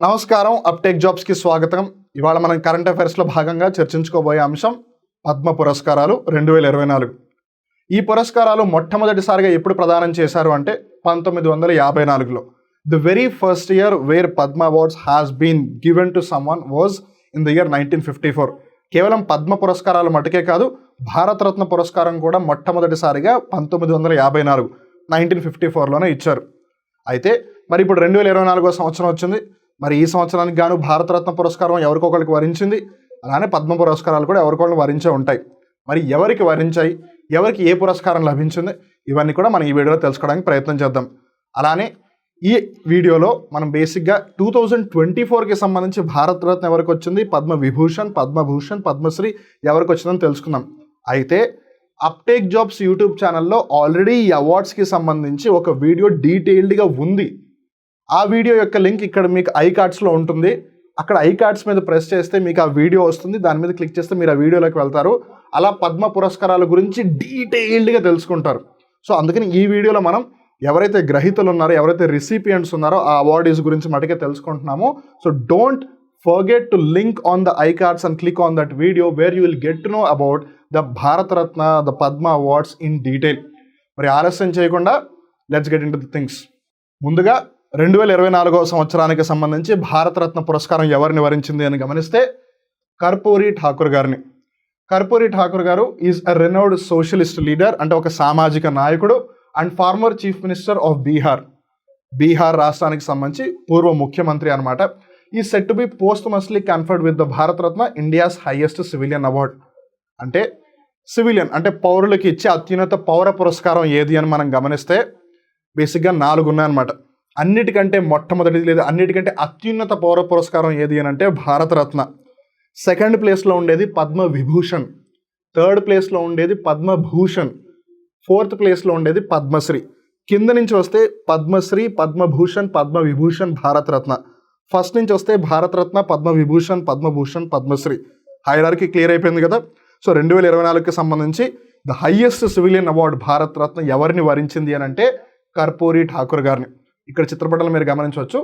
నమస్కారం, అప్టేక్ జాబ్స్కి స్వాగతం. ఇవాళ మనం కరెంట్ అఫైర్స్లో భాగంగా చర్చించుకోబోయే అంశం పద్మ పురస్కారాలు 2024. ఈ పురస్కారాలు మొట్టమొదటిసారిగా ఎప్పుడు ప్రదానం చేశారు అంటే 1954లో. The very first year where Padma awards has been given to someone was in the year 1954. కేవలం పద్మ పురస్కారాలు మటుకే కాదు, భారతరత్న పురస్కారం కూడా మొట్టమొదటిసారిగా 1954 1954లోనే ఇచ్చారు. అయితే మరి ఇప్పుడు 2024 సంవత్సరం వచ్చింది. మరి ఈ సంవత్సరానికి గాను భారతరత్న పురస్కారం ఎవరికొకరికి వరించింది, అలానే పద్మ పురస్కారాలు కూడా ఎవరికొకరికి వరించే ఉంటాయి. మరి ఎవరికి వరించాయి, ఎవరికి ఏ పురస్కారం లభించింది, ఇవన్నీ కూడా మనం ఈ వీడియోలో తెలుసుకోవడానికి ప్రయత్నం చేద్దాం. అలానే ఈ వీడియోలో మనం బేసిక్గా 2024కి సంబంధించి భారతరత్న ఎవరికి వచ్చింది, పద్మ విభూషణ్, పద్మభూషణ్, పద్మశ్రీ ఎవరికి వచ్చిందని తెలుసుకుందాం. అయితే అప్టేక్ జాబ్స్ యూట్యూబ్ ఛానల్లో ఆల్రెడీ ఈ అవార్డ్స్కి సంబంధించి ఒక వీడియో డీటెయిల్డ్గా ఉంది. ఆ వీడియో యొక్క లింక్ ఇక్కడ మీకు ఐ కార్డ్స్లో ఉంటుంది. అక్కడ ఐ కార్డ్స్ మీద ప్రెస్ చేస్తే మీకు ఆ వీడియో వస్తుంది. దాని మీద క్లిక్ చేస్తే మీరు ఆ వీడియోలోకి వెళ్తారు. అలా పద్మ పురస్కారాల గురించి డీటెయిల్డ్గా తెలుసుకుంటారు. సో అందుకని ఈ వీడియోలో మనం ఎవరైతే గ్రహీతలు ఉన్నారో, ఎవరైతే రిసిపియంట్స్ ఉన్నారో ఆ అవార్డీస్ గురించి మటుకే తెలుసుకుంటున్నాము. So don't forget to link on the I cards and click on that video where you will get to know about the Bharat Ratna, the Padma awards in detail. మరి ఆలస్యం చేయకుండా let's get into the things. ముందుగా 2024 సంవత్సరానికి సంబంధించి భారతరత్న పురస్కారం ఎవరిని వరించింది అని గమనిస్తే కర్పూరి ఠాకూర్ గారిని. కర్పూరి ఠాకూర్ గారు is a renowned socialist leader, అంటే ఒక సామాజిక నాయకుడు and former chief minister of Bihar రాష్ట్రానికి సంబంధించి పూర్వ ముఖ్యమంత్రి అనమాట. ఈ set to be posthumously conferred with the Bharat Ratna, India's highest civilian award. అంటే సివిలియన్ అంటే పౌరులకి ఇచ్చే అత్యున్నత పౌర పురస్కారం ఏది అని మనం గమనిస్తే బేసిక్గా 4 ఉన్నాయన్నమాట. అన్నిటికంటే మొట్టమొదటిది లేదా అన్నిటికంటే అత్యున్నత పౌర పురస్కారం ఏది అని అంటే భారతరత్న. సెకండ్ ప్లేస్లో ఉండేది పద్మ విభూషణ్, థర్డ్ ప్లేస్లో ఉండేది పద్మభూషణ్, ఫోర్త్ ప్లేస్లో ఉండేది పద్మశ్రీ. కింద నుంచి వస్తే పద్మశ్రీ, పద్మభూషణ్, పద్మవిభూషణ్, భారతరత్న. ఫస్ట్ నుంచి వస్తే భారతరత్న, పద్మవిభూషణ్, పద్మభూషణ్, పద్మశ్రీ. హైరార్కీ క్లియర్ అయిపోయింది కదా. సో 2024కి సంబంధించి the highest civilian award Bharat Ratna ఎవరిని వరించింది అని అంటే కర్పూరి ఠాకూర్ గారిని. ఇక్కడ చిత్రపటాలు మీరు గమనించవచ్చు.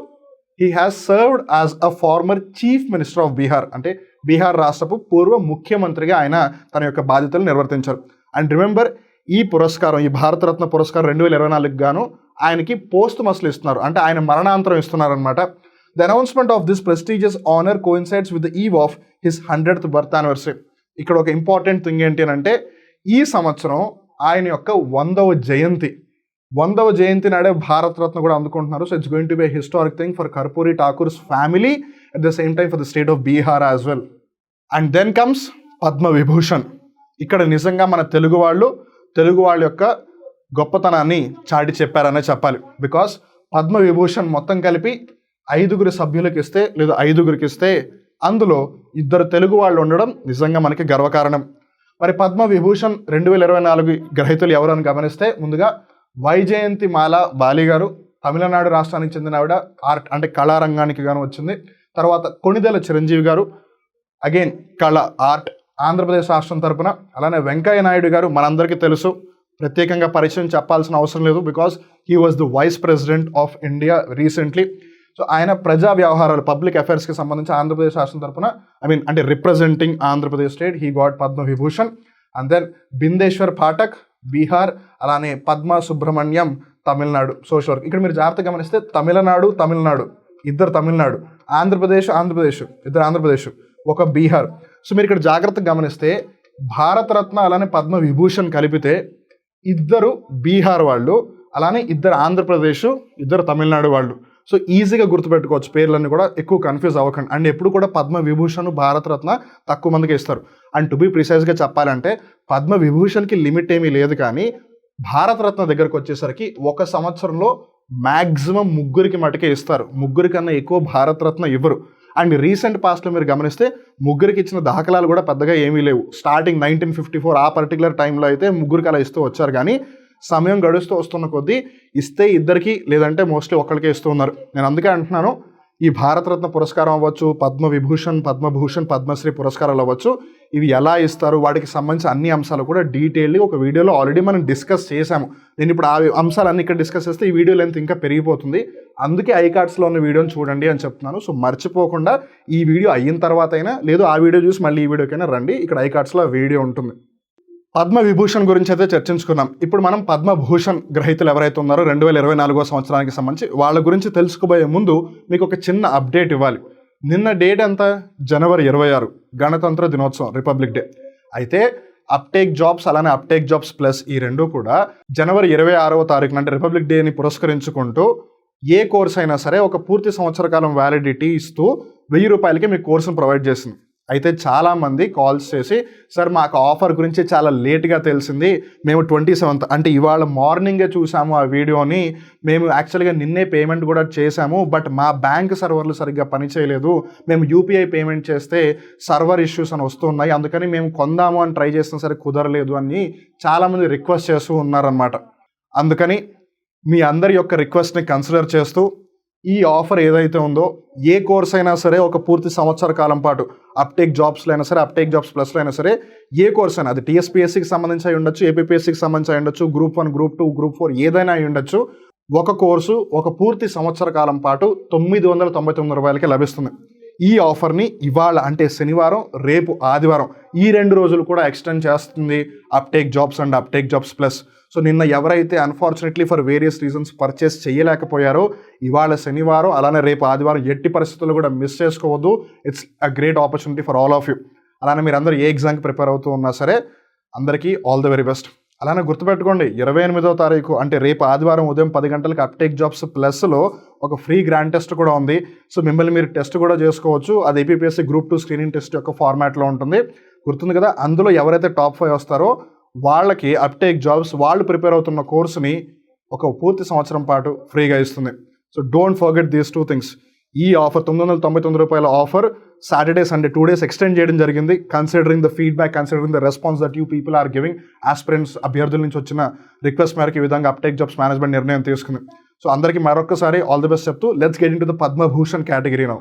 He has served as a former chief minister of Bihar, అంటే బీహార్ రాష్ట్రపు పూర్వ ముఖ్యమంత్రిగా ఆయన తన యొక్క బాధ్యతలు నిర్వర్తించారు. అండ్ రిమెంబర్, ఈ పురస్కారం, ఈ భారతరత్న పురస్కారం 2024కి గాను ఆయనకి పోస్ట్మస్లీ ఇస్తున్నారు, అంటే ఆయన మరణాంతరం ఇస్తున్నారు అనమాట. The announcement of this prestigious honour coincides with the eve of his 100th birth anniversary. ఇక్కడ ఒక ఇంపార్టెంట్ థింగ్ ఏంటి అని అంటే ఈ సంవత్సరం ఆయన యొక్క 100వ జయంతి. 100వ జయంతి నాడే భారతరత్న కూడా అందుకుంటున్నారు. So it's going to be a historic thing for Karpoori Thakur's family, at the same time for the state of Bihar as well. And then comes Padma Vibhushan. ఇక్కడ నిజంగా మన తెలుగు వాళ్ళ యొక్క గొప్పతనాన్ని చాటి చెప్పారనే చెప్పాలి. బికాస్ పద్మ విభూషణ్ మొత్తం కలిపి 5 సభ్యులకు ఇస్తే లేదా 5 ఇస్తే అందులో 2 తెలుగు వాళ్ళు ఉండడం నిజంగా మనకి గర్వకారణం. మరి పద్మ విభూషణ్ 2024 గ్రహీతలు ఎవరని గమనిస్తే ముందుగా వైజయంతి మాల బాలి గారు, తమిళనాడు రాష్ట్రానికి చెందిన ఆవిడ, ఆర్ట్ అంటే కళారంగానికి గాను వచ్చింది. తర్వాత కొణిదెల చిరంజీవి గారు, అగైన్ కళ, ఆర్ట్, ఆంధ్రప్రదేశ్ రాష్ట్రం తరపున. అలానే వెంకయ్య నాయుడు గారు మనందరికీ తెలుసు, ప్రత్యేకంగా పరిచయం చెప్పాల్సిన అవసరం లేదు, because he was the vice president of India recently. So ఆయన ప్రజా వ్యవహారాలు, పబ్లిక్ అఫైర్స్కి సంబంధించి ఆంధ్రప్రదేశ్ రాష్ట్రం తరపున, అంటే representing Andhra Pradesh state, he got Padma Vibhushan. And then Bindeshwar Pathak Bihar, అలానే పద్మ సుబ్రహ్మణ్యం తమిళనాడు, సోషల్ వర్క్. ఇక్కడ మీరు జాగ్రత్తగా గమనిస్తే తమిళనాడు 2 తమిళనాడు, ఆంధ్రప్రదేశ్ 2 ఆంధ్రప్రదేశ్, 1 బీహార్. సో మీరు ఇక్కడ జాగ్రత్తగా గమనిస్తే భారతరత్న అలానే పద్మ విభూషణ్ కలిపితే 2 బీహార్ వాళ్ళు, అలానే 2 ఆంధ్రప్రదేశ్, 2 తమిళనాడు వాళ్ళు. సో ఈజీగా గుర్తుపెట్టుకోవచ్చు, పేర్లన్నీ కూడా ఎక్కువ కన్ఫ్యూజ్ అవ్వకండి. అండ్ ఎప్పుడు కూడా పద్మ విభూషణ్, భారతరత్న తక్కువ మందికి ఇస్తారు. అండ్ టు బి ప్రిసైజ్గా చెప్పాలంటే పద్మ విభూషణ్కి లిమిట్ ఏమీ లేదు, కానీ భారతరత్న దగ్గరకు వచ్చేసరికి 1 సంవత్సరంలో మ్యాక్సిమం 3 మటుకే ఇస్తారు. 3 కన్నా ఎక్కువ భారతరత్న ఇవ్వరు. అండ్ రీసెంట్ పాస్ట్లో మీరు గమనిస్తే 3 ఇచ్చిన దాఖలాలు కూడా పెద్దగా ఏమీ లేవు. స్టార్టింగ్ 1954 ఆ పర్టికులర్ టైంలో అయితే 3 అలా ఇస్తూ వచ్చారు, కానీ సమయం గడుస్తూ వస్తున్న కొద్దీ ఇస్తే 2 లేదంటే మోస్ట్లీ 1 ఇస్తూ ఉన్నారు. నేను అందుకే అంటున్నాను, ఈ భారతరత్న పురస్కారం అవ్వచ్చు, పద్మవిభూషణ్, పద్మభూషణ్, పద్మశ్రీ పురస్కారాలు అవ్వచ్చు, ఇవి ఎలా ఇస్తారు, వాటికి సంబంధించిన అన్ని అంశాలు కూడా డీటెయిల్గా ఒక వీడియోలో ఆల్రెడీ మనం డిస్కస్ చేశాము. నేను ఇప్పుడు ఆ అంశాలన్నీ ఇక్కడ డిస్కస్ చేస్తే ఈ వీడియో లెంత్ ఇంకా పెరిగిపోతుంది. అందుకే ఐకార్డ్స్లో ఉన్న వీడియోని చూడండి అని చెప్తున్నాను. సో మర్చిపోకుండా ఈ వీడియో అయిన తర్వాత అయినా, లేదు ఆ వీడియో చూసి మళ్ళీ ఈ వీడియోకైనా రండి, ఇక్కడ ఐకార్డ్స్లో వీడియో ఉంటుంది. పద్మవిభూషణ్ గురించి అయితే చర్చించుకున్నాం. ఇప్పుడు మనం పద్మభూషణ్ గ్రహీతలు ఎవరైతే ఉన్నారో 2024 సంవత్సరానికి సంబంధించి వాళ్ళ గురించి తెలుసుకోబోయే ముందు మీకు ఒక చిన్న అప్డేట్ ఇవ్వాలి. నిన్న డేట్ ఎంత? జనవరి 26 గణతంత్ర దినోత్సవం, రిపబ్లిక్ డే. అయితే అప్టేక్ జాబ్స్ అలానే అప్టేక్ జాబ్స్ ప్లస్ ఈ రెండు కూడా జనవరి 26వ తారీఖున అంటే రిపబ్లిక్ డేని పురస్కరించుకుంటూ ఏ కోర్స్ అయినా సరే ఒక పూర్తి సంవత్సర కాలం వ్యాలిడిటీ ఇస్తూ 1000 రూపాయలకి మీకు కోర్సును ప్రొవైడ్ చేసింది. అయితే చాలామంది కాల్స్ చేసి, సార్ మాకు ఆఫర్ గురించి చాలా లేట్గా తెలిసింది, మేము 27th అంటే ఇవాళ మార్నింగే చూసాము ఆ వీడియోని, మేము యాక్చువల్గా నిన్నే పేమెంట్ కూడా చేశాము, బట్ మా బ్యాంక్ సర్వర్లు సరిగ్గా పనిచేయలేదు, మేము యూపీఐ పేమెంట్ చేస్తే సర్వర్ ఇష్యూస్ అని వస్తున్నాయి, అందుకని మేము కొందాము అని ట్రై చేసినా సరే కుదరలేదు అని చాలామంది రిక్వెస్ట్ చేస్తూ ఉన్నారనమాట. అందుకని మీ అందరి యొక్క రిక్వెస్ట్ని కన్సిడర్ చేస్తూ ఈ ఆఫర్ ఏదైతే ఉందో, ఏ కోర్స్ అయినా సరే ఒక పూర్తి సంవత్సర కాలం పాటు అప్టేక్ జాబ్స్లో అయినా సరే, అప్టేక్ జాబ్స్ ప్లస్లో అయినా సరే, ఏ కోర్స్ అయినా, అది టీఎస్పీఎస్సీకి సంబంధించి అయి ఉండొచ్చు, ఏపీపీఎస్సీకి సంబంధించి అయి ఉండొచ్చు, గ్రూప్ 1, గ్రూప్ 2, గ్రూప్ 4 ఏదైనా అయి ఉండొచ్చు, ఒక కోర్సు ఒక పూర్తి సంవత్సర కాలం పాటు 999 రూపాయలకి లభిస్తుంది. ఈ ఆఫర్ని ఇవాళ అంటే శనివారం, రేపు ఆదివారం ఈ 2 రోజులు కూడా ఎక్స్టెండ్ చేస్తుంది uptake jobs and uptake jobs plus. So నిన్న ఎవరైతే unfortunately for various reasons purchase చేయలేకపోయారో, ఇవాళ శనివారం అలానే రేపు ఆదివారం ఎట్టి పరిస్థితుల్లో కూడా మిస్ చేసుకోవద్దు. It's a great opportunity for all of you. అలానే మీరు అందరూ ఏ ఎగ్జామ్కి ప్రిపేర్ అవుతూ ఉన్నా సరే అందరికీ ఆల్ ద వెరీ బెస్ట్. అలానే గుర్తుపెట్టుకోండి, 28వ తారీఖు అంటే రేపు ఆదివారం ఉదయం 10 గంటలకు అప్టేక్ జాబ్స్ ప్లస్లో ఒక ఫ్రీ గ్రాండ్ టెస్ట్ కూడా ఉంది. సో మిమ్మల్ని మీరు టెస్ట్ కూడా చేసుకోవచ్చు. అది ఏపీపీఎస్సీ గ్రూప్ 2 స్క్రీనింగ్ టెస్ట్ యొక్క ఫార్మాట్లో ఉంటుంది. గుర్తుంది కదా? అందులో ఎవరైతే టాప్ 5 వస్తారో వాళ్ళకి అప్టేక్ జాబ్స్ వాళ్ళు ప్రిపేర్ అవుతున్న కోర్సుని ఒక పూర్తి సంవత్సరం పాటు ఫ్రీగా ఇస్తుంది. So don't forget these 2 things. ఈ ఆఫర్ 999 రూపాయల offer Saturday, Sunday 2 days extend చేయడం జరిగింది. Considering the feedback, considering the response that you people are giving, aspirants అభ్యర్థుల నుంచి వచ్చిన రిక్వెస్ట్ మేరకు ఈ విధంగా అప్టేక్ జాబ్స్ మేనేజ్మెంట్ నిర్ణయం తీసుకుంది. సో అందరికీ మరొకసారి ఆల్ ది బెస్ట్ చెప్తూ let's get into the Padma Bhushan category now.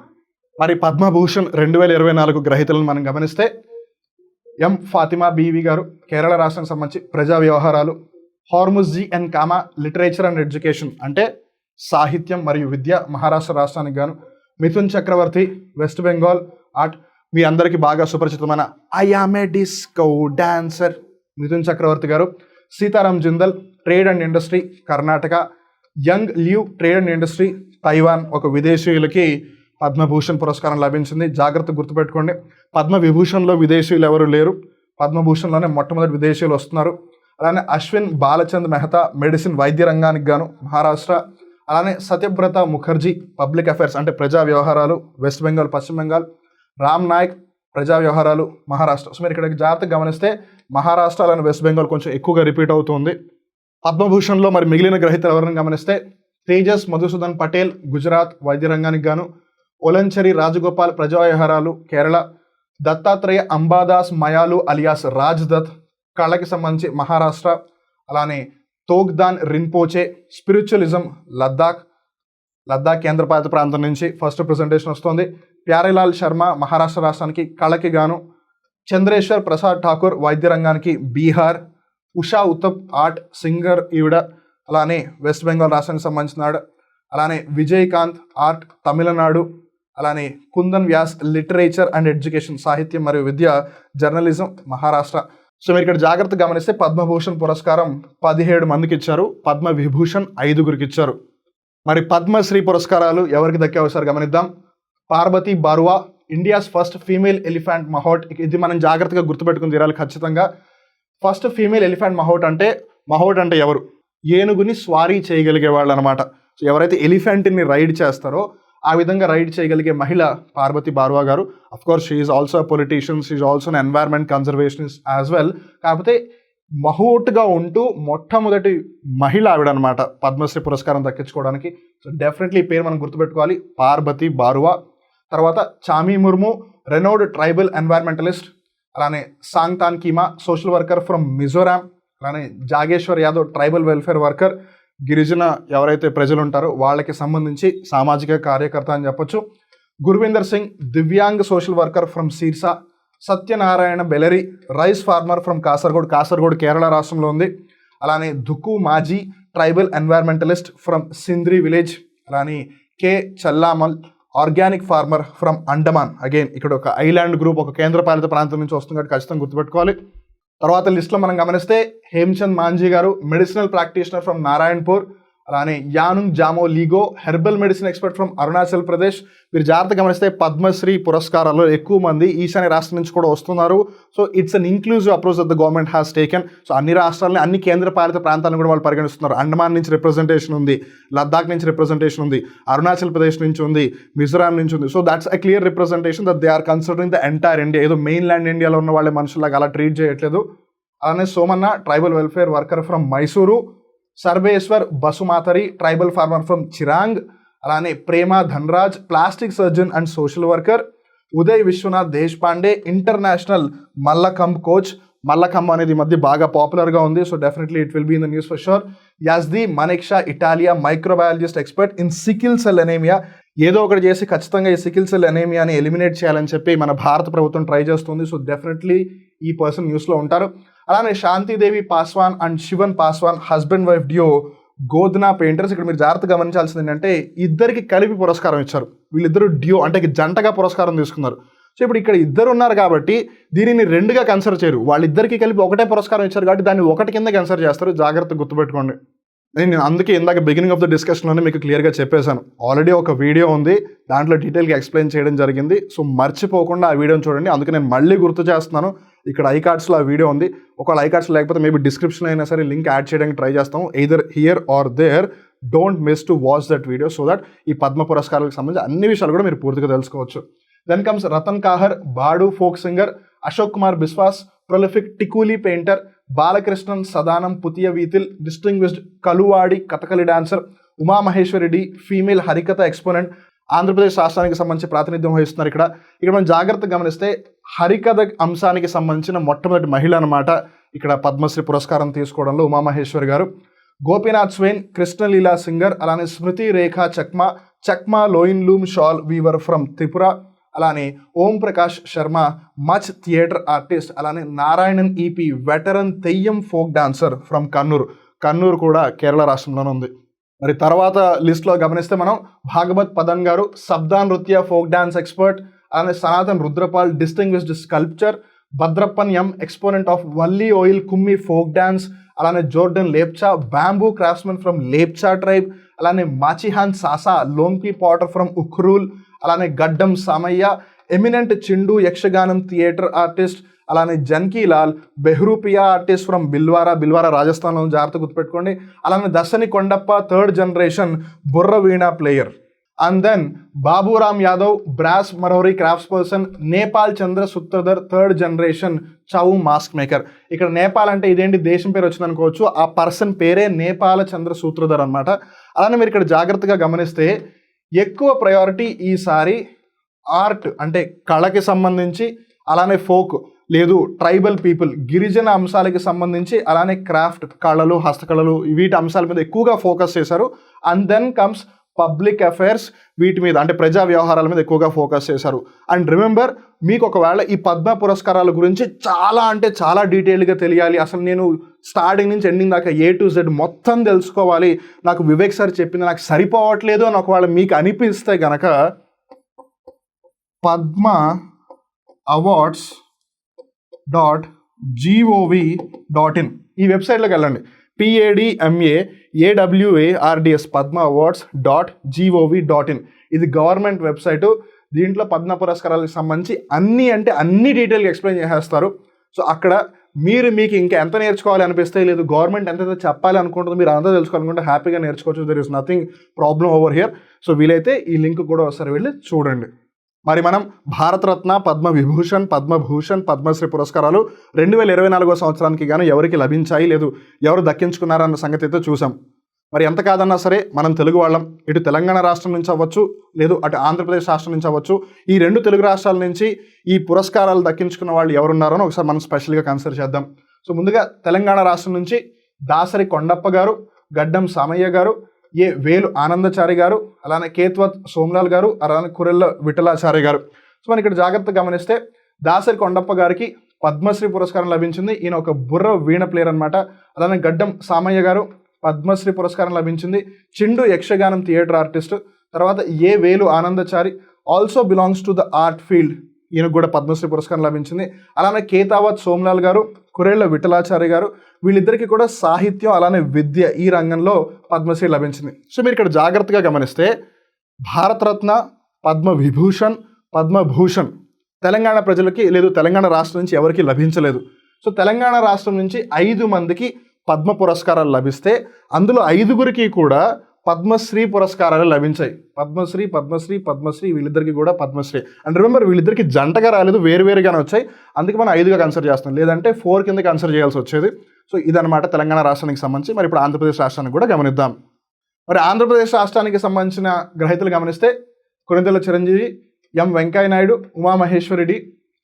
మరి పద్మభూషణ్ 2024 గ్రహీతలను మనం గమనిస్తే, ఎం ఫాతిమా బీవి గారు కేరళ రాష్ట్రానికి సంబంధించి ప్రజా వ్యవహారాలు, Hormusji and Cama literature and education అంటే సాహిత్యం మరియు విద్య మహారాష్ట్ర రాష్ట్రానికి గాను, Mithun Chakraborty West Bengal art, మీ అందరికీ బాగా సుపరిచితమైన I am a disco dancer Mithun Chakraborty గారు, Sitaram Jindal trade and industry Karnataka, Young Liu trade and industry Taiwan, ఒక విదేశీయులకి పద్మభూషణ్ పురస్కారం లభించింది. జాగ్రత్త గుర్తుపెట్టుకోండి, పద్మవిభూషణ్లో విదేశీయులు ఎవరు లేరు, పద్మభూషణ్లోనే మొట్టమొదటి విదేశీయులు వస్తున్నారు. అలానే అశ్విన్ బాలచంద్ మెహతా మెడిసిన్ వైద్య రంగానికి గాను మహారాష్ట్ర, అలానే సత్యవ్రత ముఖర్జీ పబ్లిక్ అఫైర్స్ అంటే ప్రజా వ్యవహారాలు వెస్ట్ బెంగాల్ పశ్చిమ బెంగాల్, రామ్ నాయక్ ప్రజా వ్యవహారాలు మహారాష్ట్ర. సో మీరు ఇక్కడ జాగ్రత్తగా గమనిస్తే మహారాష్ట్ర అలానే వెస్ట్ బెంగాల్ కొంచెం ఎక్కువగా రిపీట్ అవుతుంది. పద్మభూషణ్లో మరి మిగిలిన గ్రహీతలు ఎవరిని గమనిస్తే, తేజస్ మధుసూదన్ పటేల్ గుజరాత్ వైద్య రంగానికి గాను, ఒలంచరి రాజగోపాల్ ప్రజా వ్యవహారాలు కేరళ, దత్తాత్రేయ అంబాదాస్ మయాలు అలియాస్ రాజ్ దత్ కళకి సంబంధించి మహారాష్ట్ర, అలానే తోగ్దాన్ రింపోచే స్పిరిచువలిజం లద్దాఖ్ కేంద్రపాలిత ప్రాంతం నుంచి ఫస్ట్ ప్రెజెంటేషన్ వస్తుంది. ప్యారేలాల్ శర్మ మహారాష్ట్ర రాష్ట్రానికి కళకి గాను, చంద్రేశ్వర్ ప్రసాద్ ఠాకూర్ వైద్య రంగానికి బీహార్, ఉషా ఉత్తప్ ఆర్ట్ సింగర్ ఈవిడ అలానే వెస్ట్ బెంగాల్ రాష్ట్రానికి సంబంధించినాడు, అలానే విజయకాంత్ ఆర్ట్ తమిళనాడు, అలానే Kundan Vyas literature and education సాహిత్యం మరియు విద్య జర్నలిజం మహారాష్ట్ర. సో మీరు ఇక్కడ జాగ్రత్త గమనిస్తే పద్మభూషణ్ పురస్కారం 17 మందికి ఇచ్చారు, పద్మవిభూషణ్ 5గురికి ఇచ్చారు. మరి పద్మశ్రీ పురస్కారాలు ఎవరికి దక్కే ఒకసారి గమనిద్దాం. Parvati Barua India's first female elephant mahout. ఇది మనం జాగ్రత్తగా గుర్తుపెట్టుకుని తీరాలి ఖచ్చితంగా. ఫస్ట్ ఫీమేల్ ఎలిఫెంట్ మహోట్ అంటే ఎవరు? ఏనుగుని స్వారీ చేయగలిగే వాళ్ళు అనమాట. సో ఎవరైతే ఎలిఫెంట్ని రైడ్ చేస్తారో ఆ విధంగా రైడ్ చేయగలిగే మహిళ పార్వతి బారువా గారు. Of course she is also a politician, she is also an environment conservationist as well. కాకపోతే మహోట్గా ఉంటూ మొట్టమొదటి మహిళ ఆవిడనమాట పద్మశ్రీ పురస్కారం దక్కించుకోవడానికి. సో డెఫినెట్లీ ఈ పేరు మనం గుర్తుపెట్టుకోవాలి, పార్వతి బారువా. తర్వాత చామీ ముర్ము రెనోడ్ ట్రైబల్ ఎన్వైర్మెంటలిస్ట్, అలానే Sangthankima social worker from Mizoram, అలానే Jageshwar Yadav tribal welfare worker, గిరిజన ఎవరైతే ప్రజలు ఉంటారో వాళ్ళకి సంబంధించి సామాజిక కార్యకర్త అని చెప్పొచ్చు. Gurvinder Singh divyang social worker from Sirsa. Satyanarayana Beleri rice farmer from Kasaragod Kerala రాష్ట్రంలో ఉంది. అలానే Dukhu Majhi tribal environmentalist from Sindri village. అలానే K Chellammal organic farmer from Andaman. Again ఇక్కడ ఒక ఐలాండ్ గ్రూప్, ఒక కేంద్రపాలిత ప్రాంతం నుంచి వస్తుంది కాబట్టి ఖచ్చితంగా గుర్తుపెట్టుకోవాలి. తర్వాత లిస్ట్లో మనం గమనిస్తే హేమ్చంద్ మాంఝీ గారు మెడిసినల్ ప్రాక్టీషనర్ ఫ్రమ్ నారాయణపూర్. అలానే Yanung Jamoh Lego herbal medicine expert from Arunachal Pradesh. మీరు జాగ్రత్తగా గమనిస్తే పద్మశ్రీ పురస్కారాల్లో ఎక్కువ మంది ఈశాన్య రాష్ట్రం నుంచి కూడా వస్తున్నారు. So it's an inclusive approach that the government has taken. So అన్ని రాష్ట్రాలని, అన్ని కేంద్రపాలిత ప్రాంతాలను కూడా వాళ్ళు పరిగణిస్తున్నారు. అండమాన్ నుంచి రిప్రజెంటేషన్ ఉంది, లద్దాఖ్ నుంచి రిప్రజెంటేషన్ ఉంది, అరుణాచల్ ప్రదేశ్ నుంచి ఉంది, మిజోరాం నుంచి ఉంది. So that's a clear representation that they are considering the entire India. ఏదో మెయిన్ ల్యాండ్ ఇండియాలో ఉన్న వాళ్ళే మనుషులాగా అలా ట్రీట్ చేయట్లేదు. అలానే Somanna tribal welfare worker from Mysuru. Sarveshwar Basumatary tribal farmer from Chirang. అలానే Prema Dhanraj plastic surgeon and social worker. Uday Vishwanath Deshpande international Mallakhamb coach. Mallakhamb అనేది ఈ మధ్య బాగా పాపులర్గా ఉంది. So definitely it will be in the news for sure. యాజ్ది Maneksha Italia microbiologist expert in sickle cell anaemia. ఏదో ఒకటి చేసి ఖచ్చితంగా ఈ సికిల్ సెల్ ఎనేమియాని ఎలిమినేట్ చేయాలని చెప్పి మన భారత ప్రభుత్వం ట్రై చేస్తుంది. సో డెఫినెట్లీ ఈ పర్సన్ న్యూస్లో ఉంటారు. అలానే Shantidevi Paswan and Shivan Paswan husband wife duo Godhana painters. ఇక్కడ మీరు జాగ్రత్తగా గమనించాల్సింది ఏంటంటే ఇద్దరికి కలిపి పురస్కారం ఇచ్చారు. వీళ్ళిద్దరు డ్యూ అంటే జంటగా పురస్కారం తీసుకున్నారు. సో ఇప్పుడు ఇక్కడ ఇద్దరు ఉన్నారు కాబట్టి దీనిని రెండుగా కన్సిడర్ చేయరు. వాళ్ళిద్దరికి కలిపి ఒకటే పురస్కారం ఇచ్చారు కాబట్టి దాన్ని ఒకటి కింద కన్సిడర్ చేస్తారు. జాగ్రత్తగా గుర్తుపెట్టుకోండి. నేను అందుకే ఇందాక బిగినింగ్ ఆఫ్ ద డిస్కషన్లోనే మీకు క్లియర్గా చెప్పేశాను. ఆల్రెడీ ఒక వీడియో ఉంది, దాంట్లో డీటెయిల్గా ఎక్స్ప్లెయిన్ చేయడం జరిగింది. సో మర్చిపోకుండా ఆ వీడియోని చూడండి. అందుకే నేను మళ్ళీ గుర్తు చేస్తున్నాను. ఇక్కడ ఐకార్డ్స్లో ఆ వీడియో ఉంది. ఒకవేళ ఐకార్డ్స్ లేకపోతే మేబీ డిస్క్రిప్షన్ అయినా సరే లింక్ యాడ్ చేయడానికి ట్రై చేస్తాం. Either here or there. Don't miss to watch that video so that ఈ పద్మ పురస్కారాలకు సంబంధించి అన్ని విషయాలు కూడా మీరు పూర్తిగా తెలుసుకోవచ్చు. Then comes Ratan Kahar Bhadu folk singer. Ashok Kumar Biswas prolific Tikuli painter. Balakrishnan Sadanam Puthiya Veetil distinguished Kalluvazhi Kathakali dancer. Umamaheswari D female Harikatha exponent. Andhra Pradesh రాష్ట్రానికి సంబంధించి ప్రాతినిధ్యం వహిస్తున్నారు. ఇక్కడ మనం జాగ్రత్తగా గమనిస్తే హరికథ అంశానికి సంబంధించిన మొట్టమొదటి మహిళ అన్నమాట ఇక్కడ పద్మశ్రీ పురస్కారం తీసుకోవడంలో ఉమామహేశ్వరి గారు. గోపీనాథ్ స్వేన్ కృష్ణలీలా సింగర్. అలానే Smriti Rekha Chakma loin loom shawl weaver from Tripura. అలానే ఓం ప్రకాష్ శర్మ మచ్ థియేటర్ ఆర్టిస్ట్. అలానే Narayanan EP veteran Theyyam folk dancer from Kannur కూడా కేరళ రాష్ట్రంలోనే ఉంది. మరి తర్వాత లిస్ట్లో గమనిస్తే మనం భాగవత్ పదన్ గారు శబ్దా నృత్య ఫోక్ డాన్స్ ఎక్స్పర్ట్. అలానే Sanatan Rudrapal distinguished sculpture. Bhadrappan M exponent of Valli Oyil Kummi folk dance. అలానే Jordan Lepcha bamboo craftsmen from Lepcha tribe. అలానే మాచిహాన్ సాసా లోంపీ పాటర్ ఫ్రమ్ ఉఖ్రూల్. అలానే Gaddam Samaiah eminent Chindu Yakshagana theatre artist. అలానే జన్కీలాల్ బెహ్రూపియా ఆర్టిస్ట్ ఫ్రమ్ బిల్వారా రాజస్థాన్లో జాగ్రత్త గుర్తుపెట్టుకోండి. అలానే దశని Kondappa third generation Burra Veena player. And then Baburam Yadav brass Marori crafts person. Nepal Chandra Sutradhar third generation Chhau mask maker. ఇక్కడ నేపాల్ అంటే ఇదేంటి దేశం పేరు వచ్చింది అనుకోవచ్చు, ఆ పర్సన్ పేరే నేపాల చంద్ర సూత్రధర్ అనమాట. అలానే మీరు ఇక్కడ జాగ్రత్తగా గమనిస్తే ఎక్కువ ప్రయారిటీ ఈసారి ఆర్ట్ అంటే కళకి సంబంధించి, అలానే ఫోక్ లేదు ట్రైబల్ పీపుల్ గిరిజన అంశాలకి సంబంధించి, అలానే క్రాఫ్ట్ కళలు హస్తకళలు వీటి అంశాల మీద ఎక్కువగా ఫోకస్ చేశారు. And then comes public affairs, వీటి మీద అంటే ప్రజా వ్యవహారాల మీద ఎక్కువగా ఫోకస్ చేశారు. అండ్ రిమెంబర్, మీకు ఒకవేళ ఈ పద్మ పురస్కారాల గురించి చాలా అంటే చాలా డీటెయిల్గా తెలియాలి, అసలు నేను స్టార్టింగ్ నుంచి ఎండింగ్ దాకా A to Z మొత్తం తెలుసుకోవాలి, నాకు వివేక్ సార్ చెప్పింది నాకు సరిపోవట్లేదు అని ఒకవేళ మీకు అనిపిస్తే గనక పద్మ awards.gov.in ఈ వెబ్సైట్లోకి వెళ్ళండి. PADMAAWARDS padmaawards.gov.in ఇది గవర్నమెంట్ వెబ్సైటు. దీంట్లో పద్మ పురస్కారాలకు సంబంధించి అన్ని అంటే అన్ని డీటెయిల్గా ఎక్స్ప్లెయిన్ చేసేస్తారు. సో అక్కడ మీకు ఇంకా ఎంత నేర్చుకోవాలి అనిపిస్తే, లేదు గవర్నమెంట్ ఎంతైతే చెప్పాలి అనుకుంటుందో మీరు అంతా తెలుసుకోవాలనుకుంటే హ్యాపీగా నేర్చుకోవచ్చు. There is nothing problem over here. So వీలైతే ఈ లింక్ కూడా ఒకసారి వెళ్ళి చూడండి. మరి మనం భారతరత్న, పద్మవిభూషణ్, పద్మభూషణ్, పద్మశ్రీ పురస్కారాలు 2024 సంవత్సరానికి గాను ఎవరికి లభించాయి, లేదు ఎవరు దక్కించుకున్నారన్న సంగతి అయితే చూసాం. మరి ఎంత కాదన్నా సరే మనం తెలుగు వాళ్ళం, ఇటు తెలంగాణ రాష్ట్రం నుంచి అవ్వచ్చు, లేదు అటు ఆంధ్రప్రదేశ్ రాష్ట్రం నుంచి అవ్వచ్చు, ఈ రెండు తెలుగు రాష్ట్రాల నుంచి ఈ పురస్కారాలు దక్కించుకున్న వాళ్ళు ఎవరున్నారో ఒకసారి మనం స్పెషల్గా కన్సిడర్ చేద్దాం. సో ముందుగా తెలంగాణ రాష్ట్రం నుంచి దాసరి కొండప్ప గారు, గడ్డం సామయ్య గారు, ఏ వేలు ఆనందచారి గారు, అలానే కేత్వత్ సోమ్లాల్ గారు, అలానే కురెల్ల విఠలాచారి గారు. సో మనం ఇక్కడ జాగ్రత్తగా గమనిస్తే దాసరి కొండప్ప గారికి పద్మశ్రీ పురస్కారం లభించింది. ఈయన ఒక బుర్ర వీణ ప్లేయర్ అనమాట. అలానే గడ్డం సామయ్య గారు పద్మశ్రీ పురస్కారం లభించింది. చిండు యక్షగానం థియేటర్ ఆర్టిస్ట్. తర్వాత ఏ వేలు Anandachari also belongs to the art field, ఈయనకు కూడా పద్మశ్రీ పురస్కారం లభించింది. అలానే కేతావత్ సోమ్లాల్ గారు, కురేళ్ల విఠలాచారి గారు, వీళ్ళిద్దరికీ కూడా సాహిత్యం అలానే విద్య ఈ రంగంలో పద్మశ్రీ లభించింది. సో మీరు ఇక్కడ జాగ్రత్తగా గమనిస్తే భారతరత్న, పద్మవిభూషణ్, పద్మభూషణ్ తెలంగాణ ప్రజలకి లేదు తెలంగాణ రాష్ట్రం నుంచి ఎవరికి లభించలేదు. సో తెలంగాణ రాష్ట్రం నుంచి 5 మందికి పద్మ పురస్కారాలు లభిస్తే అందులో 5గురికి కూడా పద్మశ్రీ పురస్కారాలు లభించాయి. పద్మశ్రీ పద్మశ్రీ పద్మశ్రీ వీళ్ళిద్దరికి కూడా పద్మశ్రీ. అండ్ రిమెంబర్ వీళ్ళిద్దరికి జంటగా రాలేదు, వేరువేరుగానే వచ్చాయి. అందుకే మనం 5గా కన్సిడర్ చేస్తాం, లేదంటే 4 కింద కన్సిడర్ చేయాల్సి వచ్చేది. సో ఇదనమాట తెలంగాణ రాష్ట్రానికి సంబంధించి. మరి ఇప్పుడు ఆంధ్రప్రదేశ్ రాష్ట్రానికి కూడా గమనిద్దాం. మరి ఆంధ్రప్రదేశ్ రాష్ట్రానికి సంబంధించిన గ్రహీతలు గమనిస్తే కొనిదెల చిరంజీవి, ఎం వెంకయ్యనాయుడు, ఉమామహేశ్వరెడ్డి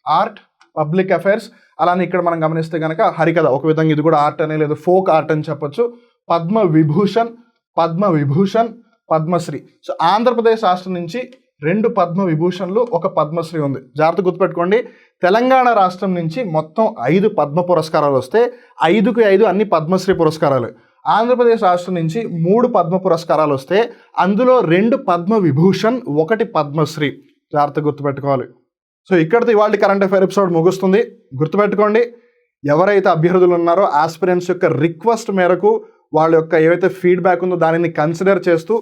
ఆర్ట్, పబ్లిక్ అఫైర్స్. అలానే ఇక్కడ మనం గమనిస్తే కనుక హరికథ, ఒక విధంగా ఇది కూడా ఆర్ట్ అనే లేదు ఫోక్ ఆర్ట్ అని చెప్పొచ్చు. పద్మవిభూషణ్, పద్మవిభూషణ్, పద్మశ్రీ. సో ఆంధ్రప్రదేశ్ రాష్ట్రం నుంచి 2 పద్మవిభూషణ్లు, 1 పద్మశ్రీ ఉంది. జాగ్రత్త గుర్తుపెట్టుకోండి. తెలంగాణ రాష్ట్రం నుంచి మొత్తం 5 పద్మ పురస్కారాలు వస్తే 5కి 5 అన్ని పద్మశ్రీ పురస్కారాలు. ఆంధ్రప్రదేశ్ రాష్ట్రం నుంచి 3 పద్మ పురస్కారాలు వస్తే అందులో 2 పద్మవిభూషణ్, 1 పద్మశ్రీ. జాగ్రత్త గుర్తుపెట్టుకోవాలి. సో ఇక్కడితో ఇవాళ కరెంట్ అఫైర్ ఎపిసోడ్ ముగుస్తుంది. గుర్తుపెట్టుకోండి, ఎవరైతే అభ్యర్థులు ఉన్నారో ఆస్పిరెంట్స్ యొక్క రిక్వెస్ట్ మేరకు వాళ్ళ యొక్క ఏవైతే ఫీడ్బ్యాక్ ఉందో దానిని కన్సిడర్ చేస్తూ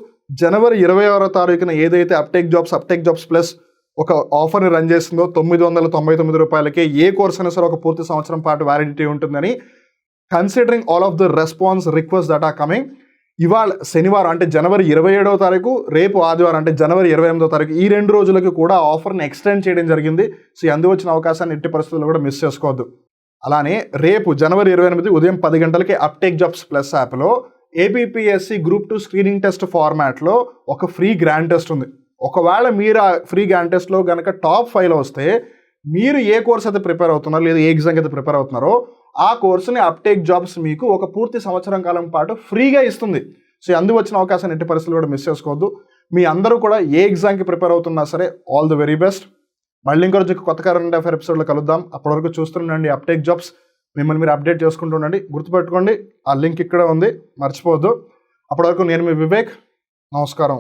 జనవరి 26వ తారీఖున ఏదైతే అప్టేక్ జాబ్స్ ప్లస్ ఒక ఆఫర్ని రన్ చేస్తుందో 999 రూపాయలకే ఏ కోర్స్ అయినా సరే ఒక పూర్తి సంవత్సరం పాటు వ్యాలిడిటీ ఉంటుందని considering all of the response request that are coming, ఇవాళ శనివారం అంటే జనవరి 27వ తారీఖు, రేపు ఆదివారం అంటే జనవరి 28వ తారీఖు, ఈ 2 రోజులకి కూడా ఆఫర్ని ఎక్స్టెండ్ చేయడం జరిగింది. సో అందు వచ్చిన అవకాశాన్ని ఎట్టి పరిస్థితుల్లో కూడా మిస్ చేసుకోవద్దు. అలానే రేపు జనవరి 28 ఉదయం 10 గంటలకి అప్టేక్ జాబ్స్ ప్లస్ యాప్లో ఏపీపీఎస్సీ గ్రూప్ 2 స్క్రీనింగ్ టెస్ట్ ఫార్మాట్లో ఒక ఫ్రీ గ్రాండ్ టెస్ట్ ఉంది. ఒకవేళ మీరు ఆ ఫ్రీ గ్రాండ్ టెస్ట్లో కనుక టాప్ 5లో వస్తే మీరు ఏ కోర్స్ అయితే ప్రిపేర్ అవుతున్నారో లేదా ఏ ఎగ్జామ్కి అయితే ప్రిపేర్ అవుతున్నారో ఆ కోర్సుని అప్టేక్ జాబ్స్ మీకు ఒక పూర్తి సంవత్సరం కాలం పాటు ఫ్రీగా ఇస్తుంది. సో అందు వచ్చిన అవకాశాన్ని ఎట్టి పరిస్థితులు కూడా మిస్ చేసుకోవద్దు. మీ అందరూ కూడా ఏ ఎగ్జామ్కి ప్రిపేర్ అవుతున్నా సరే ఆల్ ది వెరీ బెస్ట్. మళ్ళీ ఇంకో రోజు కొత్త కరెంట్ అఫైర్ ఎపిసోడ్లో కలుద్దాం. అప్పటివరకు చూస్తుండండి అప్టేక్ జాబ్స్. మిమ్మల్ని మీరు అప్డేట్ చేసుకుంటూ ఉండండి. గుర్తుపెట్టుకోండి, ఆ లింక్ ఇక్కడ ఉంది, మర్చిపోవద్దు. అప్పటివరకు నేను మీ వివేక్. నమస్కారం.